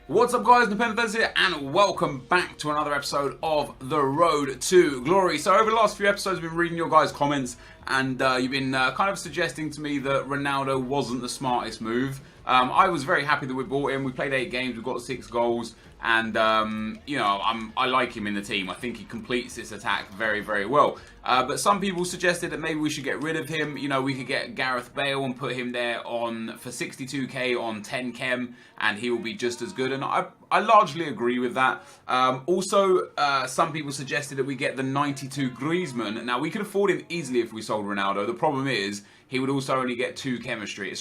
What's up guys, NepentheZ here and welcome back to another episode of The Road to Glory. So over the last few episodes I've been reading your guys' comments and you've been kind of suggesting to me that Ronaldo wasn't the smartest move. I was very happy that we bought him. We played 8 games, we got 6 goals and you know, I like him in the team. I think he completes this attack very, very well. But some people suggested that maybe we should get rid of him. You know, we could get Gareth Bale and put him there on for 62k on 10 chem and he will be just as good. And I largely agree with that. Also, some people suggested that we get the 92 Griezmann. Now, we could afford him easily if we sold Ronaldo. The problem is, he would also only get 7 chemistry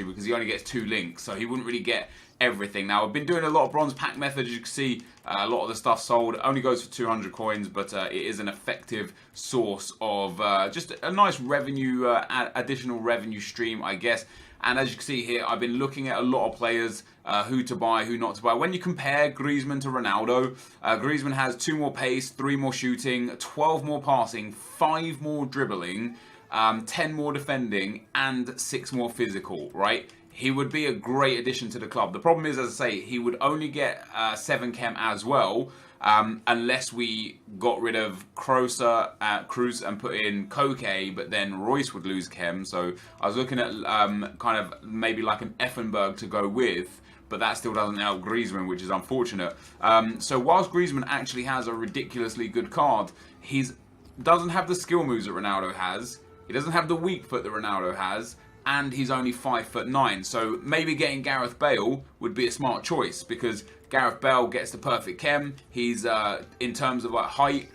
because he only gets 2 links. So he wouldn't really get everything. Now, I've been doing a lot of bronze pack method. As you can see, a lot of the stuff sold only goes for 200 coins, but it is an effective source of just a nice revenue, additional revenue stream, I guess. And as you can see here, I've been looking at a lot of players, who to buy, who not to buy. When you compare Griezmann to Ronaldo, Griezmann has 2 more pace, 3 more shooting, 12 more passing, 5 more dribbling, 10 more defending, and 6 more physical, right? He would be a great addition to the club. The problem is, as I say, he would only get 7 chem as well, unless we got rid of Cruz and put in Koke, but then Royce would lose chem. So I was looking at kind of maybe like an Effenberg to go with, but that still doesn't help Griezmann, which is unfortunate. So whilst Griezmann actually has a ridiculously good card, he doesn't have the skill moves that Ronaldo has. He doesn't have the weak foot that Ronaldo has. And he's only 5'9", so maybe getting Gareth Bale would be a smart choice because Gareth Bale gets the perfect chem. He's in terms of like height.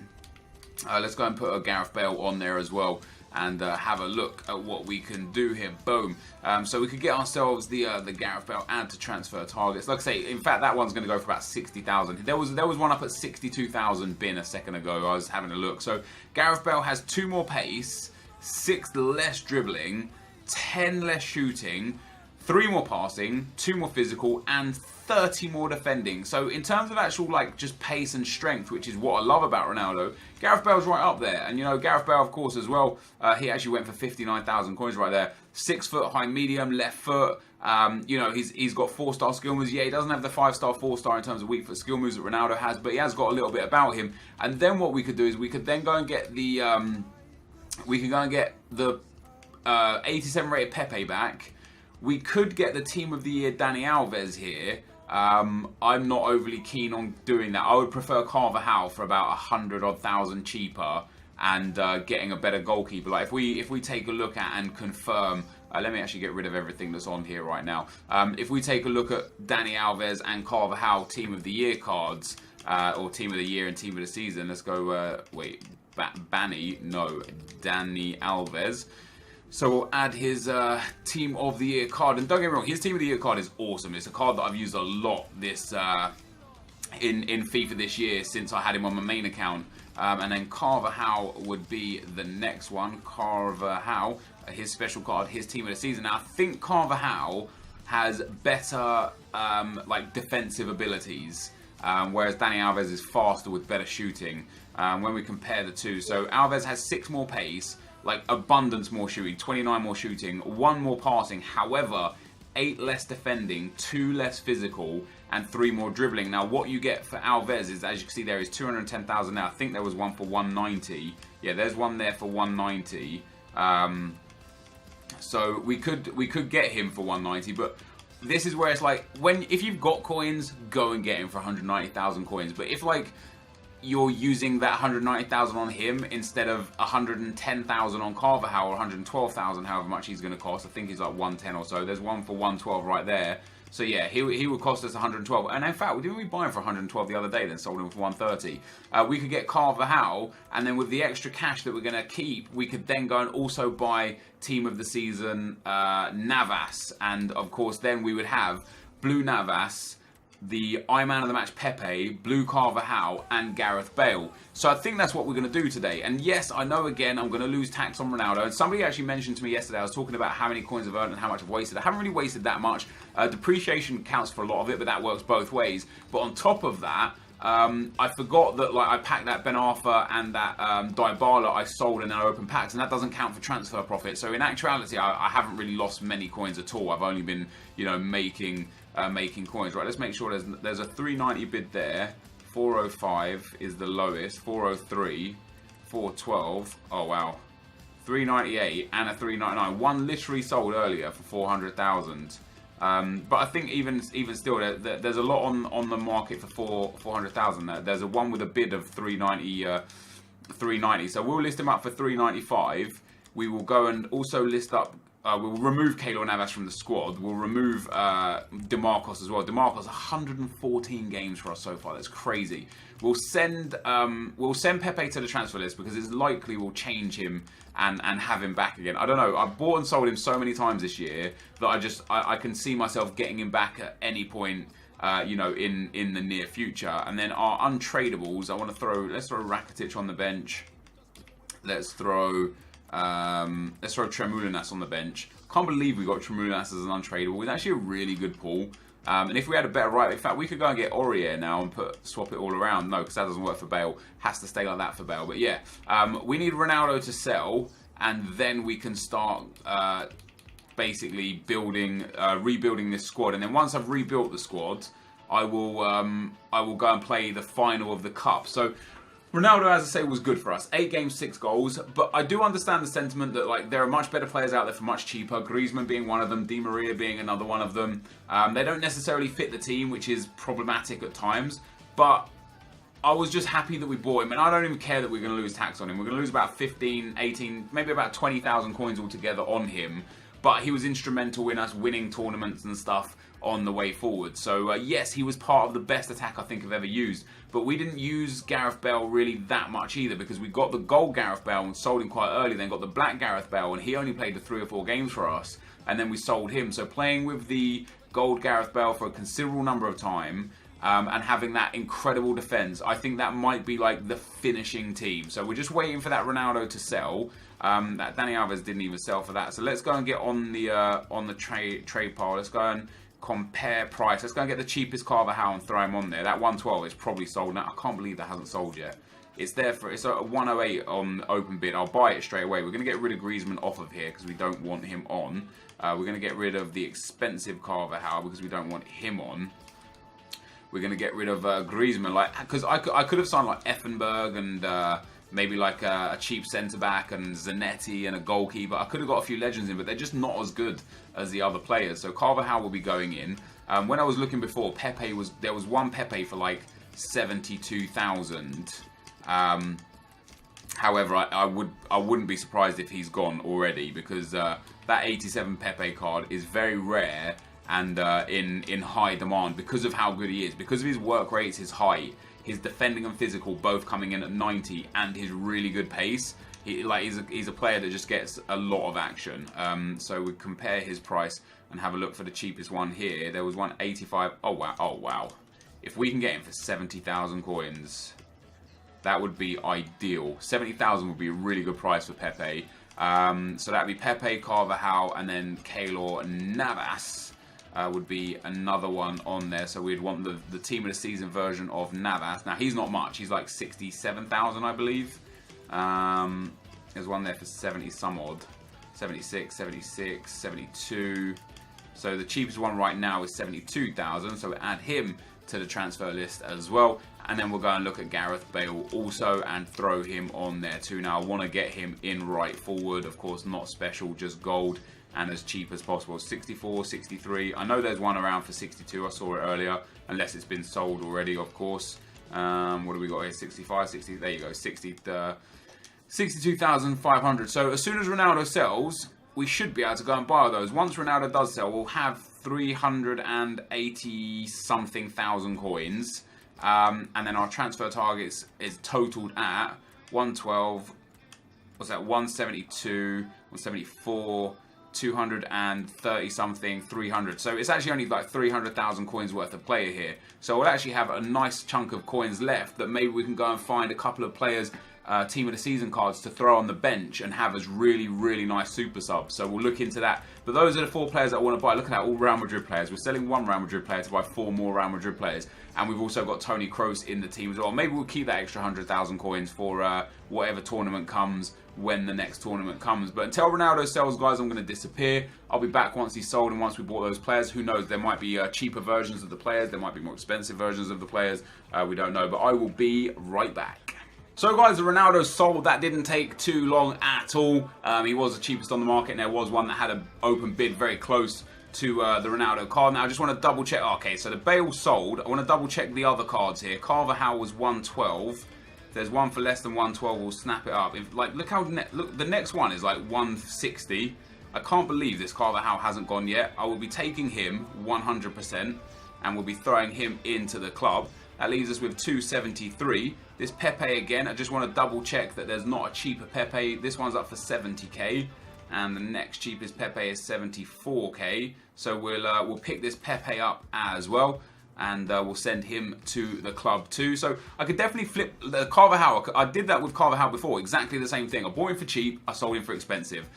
Let's go and put a Gareth Bale on there as well and have a look at what we can do here. Boom. So we could get ourselves the Gareth Bale add to transfer targets. Like I say, in fact, that one's going to go for about 60,000. There was one up at 62,000 bin a second ago. I was having a look. So Gareth Bale has 2 more pace, 6 less dribbling, 10 less shooting, 3 more passing, 2 more physical, and 30 more defending. So in terms of actual like just pace and strength, which is what I love about Ronaldo, Gareth Bale's right up there. And you know, Gareth Bale, of course, as well, he actually went for 59,000 coins right there. 6 foot, high medium, left foot. You know, he's got 4-star skill moves. Yeah, he doesn't have the 5-star, 4-star in terms of weak foot skill moves that Ronaldo has, but he has got a little bit about him. And then what we could do is we could then go and get the 87 rated Pepe back. We could get the team of the year Dani Alves here. I'm not overly keen on doing that. I would prefer Carvajal for about 100,000 cheaper and getting a better goalkeeper. Like if we take a look at and confirm, let me actually get rid of everything that's on here right now. If we take a look at Dani Alves and Carvajal team of the year cards, or team of the year and team of the season, let's go, Dani Alves. So we'll add his Team of the Year card. And don't get me wrong, his Team of the Year card is awesome. It's a card that I've used a lot this in FIFA this year since I had him on my main account. And then Carvajal would be the next one. Carvajal, his special card, his Team of the Season. Now, I think Carvajal has better like defensive abilities. Whereas Dani Alves is faster with better shooting when we compare the two. So Alves has 6 more pace, like abundance more shooting, 29 more shooting, 1 more passing. However, 8 less defending, 2 less physical, and 3 more dribbling. Now, what you get for Alves is, as you can see, there is 210,000 now. I think there was one for 190. Yeah, there's one there for 190. So we could get him for 190, but this is where it's like, if you've got coins, go and get him for 190,000 coins. But if like you're using that 190,000 on him instead of 110,000 on Carvajal or 112,000, however much he's going to cost. I think he's like 110 or so. There's one for 112 right there. So yeah, he would cost us 112. And in fact, didn't we buy him for 112 the other day, then sold him for 130? We could get Carvajal, and then with the extra cash that we're going to keep, we could then go and also buy Team of the Season Navas. And of course, then we would have Blue Navas, the Man of the Match Pepe, Blue Carvajal, and Gareth Bale. So I think that's what we're going to do today. And yes, I know again I'm going to lose tax on Ronaldo. And somebody actually mentioned to me yesterday, I was talking about how many coins I've earned and how much I've wasted. I haven't really wasted that much. Depreciation counts for a lot of it, but that works both ways. But on top of that, I forgot that like I packed that Ben Arfa and that Dybala I sold in our open packs, and that doesn't count for transfer profit. So in actuality, I haven't really lost many coins at all. I've only been, you know, making making coins. Right, let's make sure there's a 390 bid there. 405 is the lowest. 403, 412. Oh wow, 398 and a 399. One literally sold earlier for 400,000. But I think even still, there's a lot on the market for 400,000. There's a one with a bid of 390. So we'll list him up for 395. We will go and also list up. We'll remove Keylor Navas from the squad. We'll remove DeMarcos as well. DeMarcos, 114 games for us so far. That's crazy. We'll send Pepe to the transfer list because it's likely we'll change him and have him back again. I don't know. I've bought and sold him so many times this year that I can see myself getting him back at any point. You know, in the near future. And then our untradables, let's throw Rakitic on the bench. Let's throw Tremoulinas on the bench. Can't believe we got Tremoulinas as an untradeable. It's actually a really good pull. And if we had a better right, in fact, we could go and get Aurier now and swap it all around. No, because that doesn't work for Bale. Has to stay like that for Bale. But yeah, we need Ronaldo to sell, and then we can start basically rebuilding this squad. And then once I've rebuilt the squad, I will go and play the final of the cup. So Ronaldo, as I say, was good for us. 8 games, 6 goals. But I do understand the sentiment that like there are much better players out there for much cheaper. Griezmann being one of them, Di Maria being another one of them. They don't necessarily fit the team, which is problematic at times. But I was just happy that we bought him, and I don't even care that we're going to lose tax on him. We're going to lose about 15, 18, maybe about 20,000 coins altogether on him. But he was instrumental in us winning tournaments and stuff on the way forward. So yes, he was part of the best attack I think I've ever used. But we didn't use Gareth Bale really that much either, because we got the gold Gareth Bale and sold him quite early, then got the black Gareth Bale, and he only played the 3 or 4 games for us, and then we sold him. So playing with the gold Gareth Bale for a considerable number of time, and having that incredible defence, I think that might be like the finishing team. So we're just waiting for that Ronaldo to sell. That Dani Alves didn't even sell for that. So let's go and get on the trade pile. Let's go and compare price. Let's go and get the cheapest Carvajal and throw him on there. That 112 is probably sold now. I can't believe that hasn't sold yet. It's a 108 on open bid. I'll buy it straight away. We're going to get rid of Griezmann off of here because we don't want him on. We're going to get rid of the expensive Carvajal because we don't want him on. We're going to get rid of Griezmann, because I could have signed like Effenberg and maybe like a cheap centre-back and Zanetti and a goalkeeper. I could have got a few legends in, but they're just not as good as the other players. So Carvajal will be going in. When I was looking before, there was one Pepe for like 72,000. However, I wouldn't be surprised if he's gone already, because that 87 Pepe card is very rare and in high demand because of how good he is, because of his work rates, his height, his defending and physical both coming in at 90, and his really good pace. He's a player that just gets a lot of action. So we compare his price and have a look for the cheapest one here. There was one 85. Oh wow! If we can get him for 70,000 coins, that would be ideal. 70,000 would be a really good price for Pepe. So that'd be Pepe, Carvajal, and then Keylor Navas. Would be another one on there. So we'd want the team of the season version of Navas. Now he's not much. He's like 67,000, I believe. There's one there for 70 some odd. 76, 76, 72. So the cheapest one right now is 72,000. So we'll add him to the transfer list as well. And then we'll go and look at Gareth Bale also and throw him on there too. Now I want to get him in right forward. Of course, not special, just gold. And as cheap as possible. 64, 63. I know there's one around for 62. I saw it earlier. Unless it's been sold already, of course. What do we got here? 65, 60. There you go. 62,500. So as soon as Ronaldo sells, we should be able to go and buy those. Once Ronaldo does sell, we'll have 380 something thousand coins. And then our transfer targets is totaled at 112. What's that? 172, 174. 230 something, 300. So it's actually only like 300,000 coins worth of player here. So we'll actually have a nice chunk of coins left that maybe we can go and find a couple of players team of the season cards to throw on the bench and have as really, really nice super subs. So we'll look into that. But those are the 4 players that I want to buy. Look at that, all Real Madrid players. We're selling 1 Real Madrid player to buy 4 more Real Madrid players. And we've also got Toni Kroos in the team as well. Maybe we'll keep that extra 100,000 coins for whatever tournament comes when the next tournament comes. But until Ronaldo sells, guys, I'm going to disappear. I'll be back once he's sold and once we bought those players. Who knows? There might be cheaper versions of the players. There might be more expensive versions of the players. We don't know. But I will be right back. So guys, the Ronaldo sold. That didn't take too long at all. He was the cheapest on the market, and there was one that had an open bid very close to the Ronaldo card. Now I just want to double check. Okay, so the Bale sold. I want to double check the other cards here. Carvajal was 112. If there's one for less than 112, we'll snap it up. Look how look, the next one is like 160. I can't believe this Carvajal hasn't gone yet. I will be taking him 100%, and we'll be throwing him into the club. That leaves us with 273. This Pepe again, I just want to double check that there's not a cheaper Pepe. This one's up for 70k, and the next cheapest Pepe is 74k. So we'll pick this Pepe up as well, and we'll send him to the club too. So I could definitely flip the Carvajal. I did that with Carvajal before, exactly the same thing. I bought him for cheap, I sold him for expensive.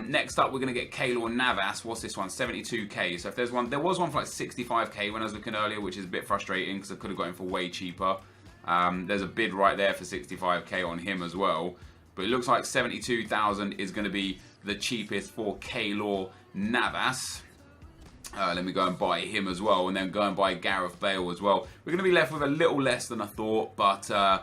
Next up, we're going to get Keylor Navas. What's this one? 72k. So if there's one, there was one for like 65k when I was looking earlier, which is a bit frustrating because I could have got him for way cheaper. There's a bid right there for 65k on him as well. But it looks like 72,000 is going to be the cheapest for Keylor Navas. Let me go and buy him as well, and then go and buy Gareth Bale as well. We're going to be left with a little less than I thought, but I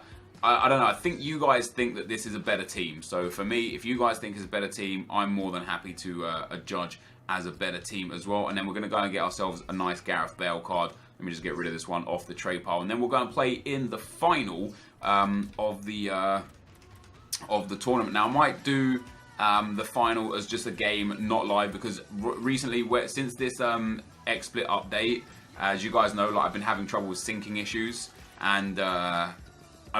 don't know. I think you guys think that this is a better team. So for me, if you guys think it's a better team, I'm more than happy to judge as a better team as well. And then we're going to go and get ourselves a nice Gareth Bale card. Let me just get rid of this one off the trade pile, and then we'll go and play in the final of the tournament. Now I might do the final as just a game, not live, because recently, since this XSplit update, as you guys know, like I've been having trouble with syncing issues, and I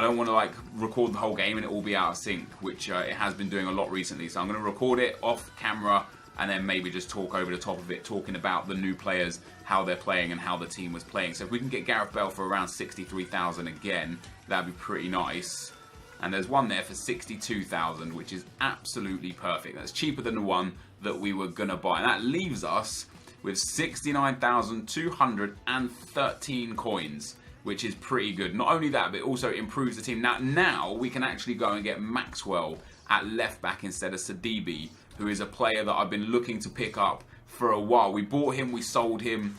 don't want to like record the whole game and it will be out of sync, which it has been doing a lot recently. So I'm going to record it off camera and then maybe just talk over the top of it, talking about the new players, how they're playing and how the team was playing. So if we can get Gareth Bale for around 63,000 again, that'd be pretty nice. And there's one there for 62,000, which is absolutely perfect. That's cheaper than the one that we were going to buy. And that leaves us with 69,213 coins, which is pretty good. Not only that, but it also improves the team. Now we can actually go and get Maxwell at left back instead of Sidibe, who is a player that I've been looking to pick up for a while. We bought him, we sold him,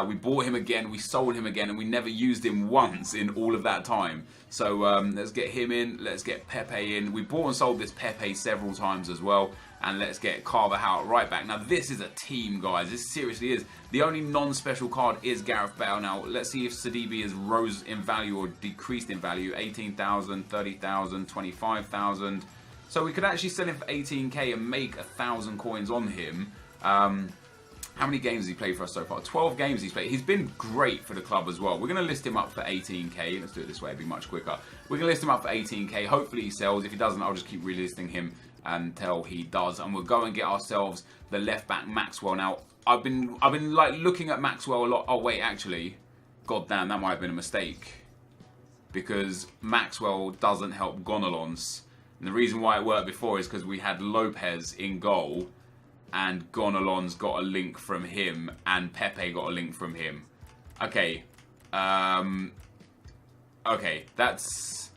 we bought him again, we sold him again, and we never used him once in all of that time. So let's get him in, let's get Pepe in. We bought and sold this Pepe several times as well, and let's get Carvajal right back. Now this is a team, guys. This seriously is. The only non-special card is Gareth Bale. Now let's see if Sidibe has rose in value or decreased in value. 18,000, 30,000, 25,000. So we could actually sell him for 18k and make 1,000 coins on him. How many games has he played for us so far? 12 games he's played. He's been great for the club as well. We're going to list him up for 18k. Let's do it this way. It'll be much quicker. We're going to list him up for 18k. Hopefully he sells. If he doesn't, I'll just keep relisting him until he does. And we'll go and get ourselves the left back Maxwell. Now, I've been like looking at Maxwell a lot. Oh, wait, actually. God damn, that might have been a mistake. Because Maxwell doesn't help Gonalons. And the reason why it worked before is because we had Lopez in goal, and Gonalons got a link from him, and Pepe got a link from him. Okay, okay, that's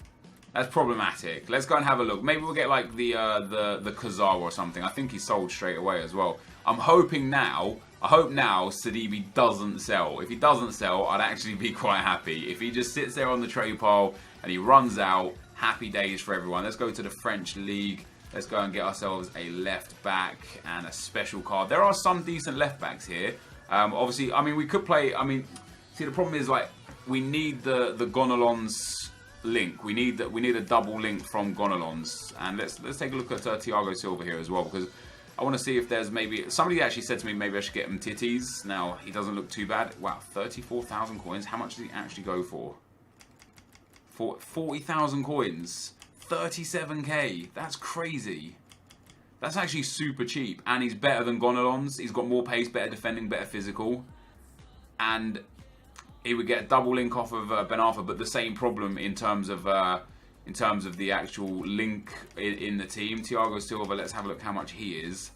problematic. Let's go and have a look. Maybe we'll get like the Kazawa or something. I think he sold straight away as well. I'm hoping now. I hope now Sidibe doesn't sell. If he doesn't sell, I'd actually be quite happy. If he just sits there on the trade pile and he runs out, happy days for everyone. Let's go to the French League. Let's go and get ourselves a left back and a special card. There are some decent left backs here. Obviously, I mean, we could play. I mean, see, the problem is like we need the Gonalons link. We need a double link from Gonalons. And let's take a look at Thiago Silva here as well, because I want to see if there's maybe somebody actually said to me maybe I should get him Titties. Now he doesn't look too bad. Wow, 34,000 coins. How much does he actually go for? 40,000 coins. 37k. That's crazy. That's actually super cheap, and he's better than Gonalons. He's got more pace, better defending, better physical, and he would get a double link off of Ben Arthur, but the same problem in terms of in terms of the actual link in the team. Thiago Silva, let's have a look how much he is,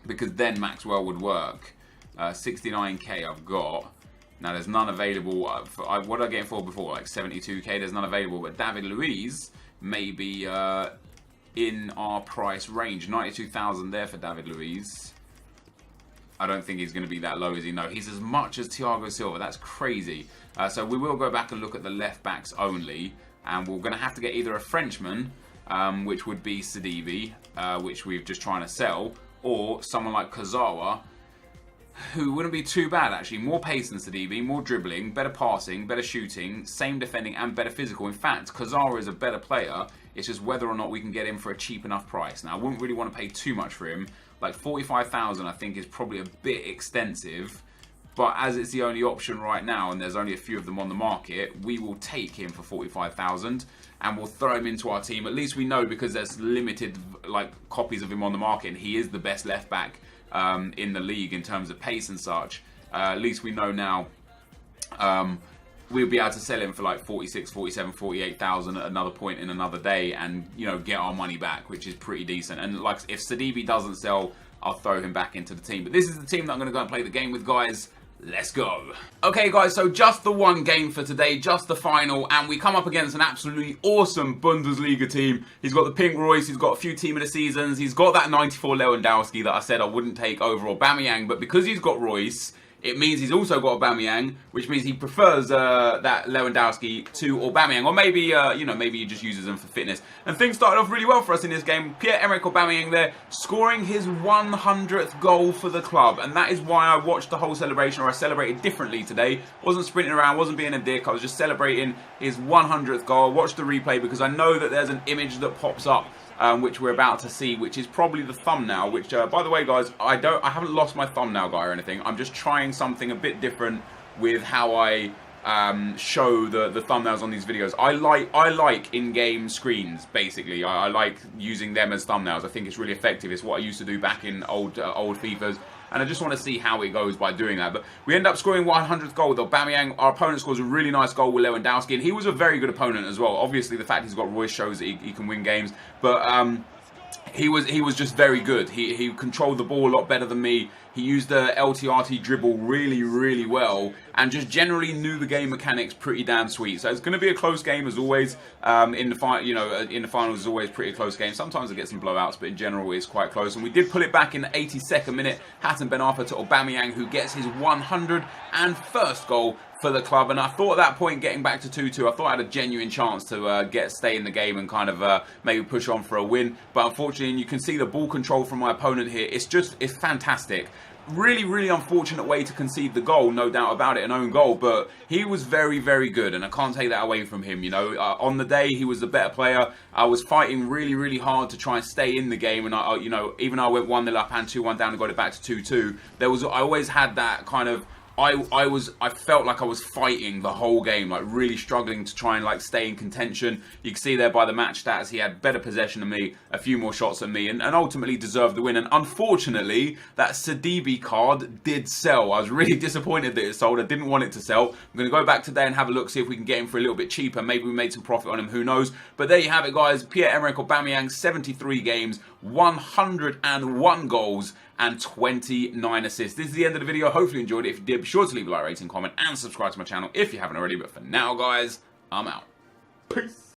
because then Maxwell would work. 69k I've got. Now there's none available. What did I get for before? Like 72k. There's none available. But David Luiz may be in our price range. 92,000 there for David Luiz. I don't think he's going to be that low, is he? No, he's as much as Thiago Silva. That's crazy. So we will go back and look at the left backs only, and we're going to have to get either a Frenchman, which would be Sidibe, which we're just trying to sell, or someone like Kazawa, who wouldn't be too bad actually. More pace than Sidibe, more dribbling, better passing, better shooting, same defending and better physical. In fact, Kazawa is a better player. It's just whether or not we can get him for a cheap enough price. Now I wouldn't really want to pay too much for him. Like 45,000 I think is probably a bit extensive. But as it's the only option right now and there's only a few of them on the market, we will take him for 45,000 and we'll throw him into our team. At least we know, because there's limited like copies of him on the market and he is the best left back in the league in terms of pace and such. At least we know now we'll be able to sell him for like 46, 47, 48,000 at another point in another day and, you know, get our money back, which is pretty decent. And like if Sidibe doesn't sell, I'll throw him back into the team. But this is the team that I'm going to go and play the game with, guys. Let's go. Okay, guys, so just the one game for today, just the final, and we come up against an absolutely awesome Bundesliga team. He's got the pink Royce, he's got a few team of the seasons, he's got that 94 Lewandowski that I said I wouldn't take over Aubameyang, but because he's got Royce, it means he's also got Aubameyang, which means he prefers that Lewandowski to Aubameyang. Or maybe, you know, maybe he just uses them for fitness. And things started off really well for us in this game. Pierre-Emerick Aubameyang there, scoring his 100th goal for the club. And that is why I watched the whole celebration, or I celebrated differently today. Wasn't sprinting around, wasn't being a dick. I was just celebrating his 100th goal. Watched the replay because I know that there's an image that pops up which we're about to see, which is probably the thumbnail, which, by the way, guys, I haven't lost my thumbnail guy or anything. I'm just trying something a bit different with how I show the thumbnails on these videos. I like in-game screens, basically. I like using them as thumbnails. I think it's really effective. It's what I used to do back in old FIFAs. And I just want to see how it goes by doing that. But we end up scoring 100th goal with Aubameyang. Our opponent scores a really nice goal with Lewandowski. And he was a very good opponent as well. Obviously, the fact he's got Royce shows that he can win games. But he was just very good. He controlled the ball a lot better than me. He used the LTRT dribble really, really well, and just generally knew the game mechanics pretty damn sweet. So it's going to be a close game as always. In the finals, is always pretty close game. Sometimes I get some blowouts, but in general, it's quite close. And we did pull it back in the 82nd minute. Hassan Ben Arfa to Aubameyang, who gets his 101st goal for the club. And I thought at that point, getting back to 2-2, I thought I had a genuine chance to stay in the game and kind of maybe push on for a win. But unfortunately, and you can see the ball control from my opponent here. It's fantastic. Really, really unfortunate way to concede the goal, no doubt about it, an own goal. But he was very, very good, and I can't take that away from him. You know, on the day he was the better player. I was fighting really, really hard to try and stay in the game, and you know, even though I went 1-0 up and 2-1 down and got it back to 2-2, I always had that kind of. I felt like I was fighting the whole game, like really struggling to try and like stay in contention. You can see there by the match stats, he had better possession than me, a few more shots than me, and ultimately deserved the win. And unfortunately, that Sidibe card did sell. I was really disappointed that it sold. I didn't want it to sell. I'm going to go back today and have a look, see if we can get him for a little bit cheaper. Maybe we made some profit on him, who knows. But there you have it, guys. Pierre-Emerick Aubameyang, 73 games, 101 goals, and 29 assists. This is the end of the video. Hopefully you enjoyed it. If you did, be sure to leave a like, rating, comment, and subscribe to my channel if you haven't already. But for now, guys, I'm out. Peace.